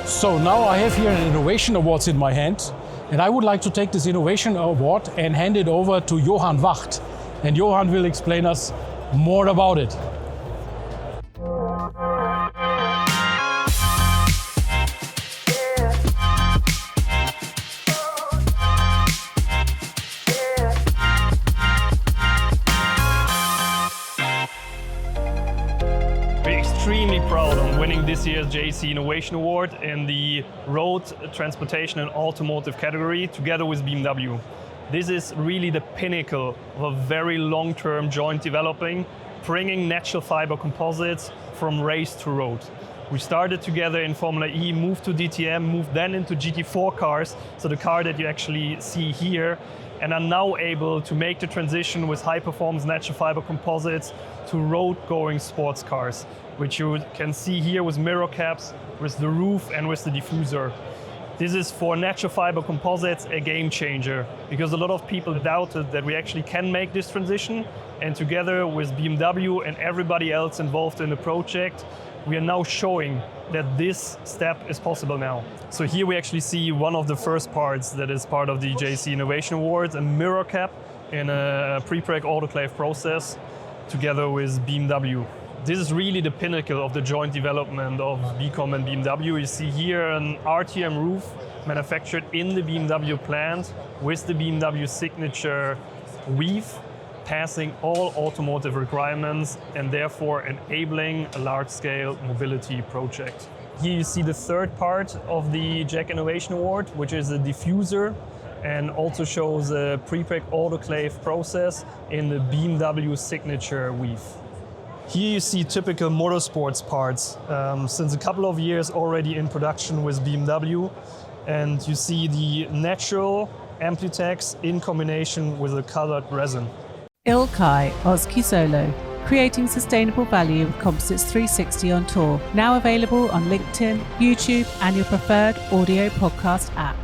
So now I have here an Innovation Award in my hand, and I would like to take this Innovation Award and hand it over to Johann Wacht. And Johann will explain us more about it. We're extremely proud of winning this year's JEC Innovation Award in the Road Transportation and Automotive category together with BMW. This is really the pinnacle of a very long-term joint developing, bringing natural fiber composites from race to road. We started together in Formula E, moved to DTM, moved then into GT4 cars, so the car that you actually see here, and are now able to make the transition with high-performance natural fiber composites to road-going sports cars, which you can see here with mirror caps, with the roof and with the diffuser. This is for natural fiber composites a game changer, because a lot of people doubted that we actually can make this transition, and together with BMW and everybody else involved in the project, we are now showing that this step is possible now. So here we actually see one of the first parts that is part of the JEC Innovation Award, a mirror cap in a pre-preg autoclave process together with BMW. This is really the pinnacle of the joint development of Bcomp and BMW. You see here an RTM roof manufactured in the BMW plant with the BMW signature weave, passing all automotive requirements and therefore enabling a large-scale mobility project. Here you see the third part of the JEC Innovation Award, which is a diffuser, and also shows a pre-preg autoclave process in the BMW signature weave. Here you see typical motorsports parts, since a couple of years already in production with BMW, and you see the natural Amplitex in combination with a colored resin. Ilkay Solo, creating sustainable value with Composites 360 on tour. Now available on LinkedIn, YouTube, and your preferred audio podcast app.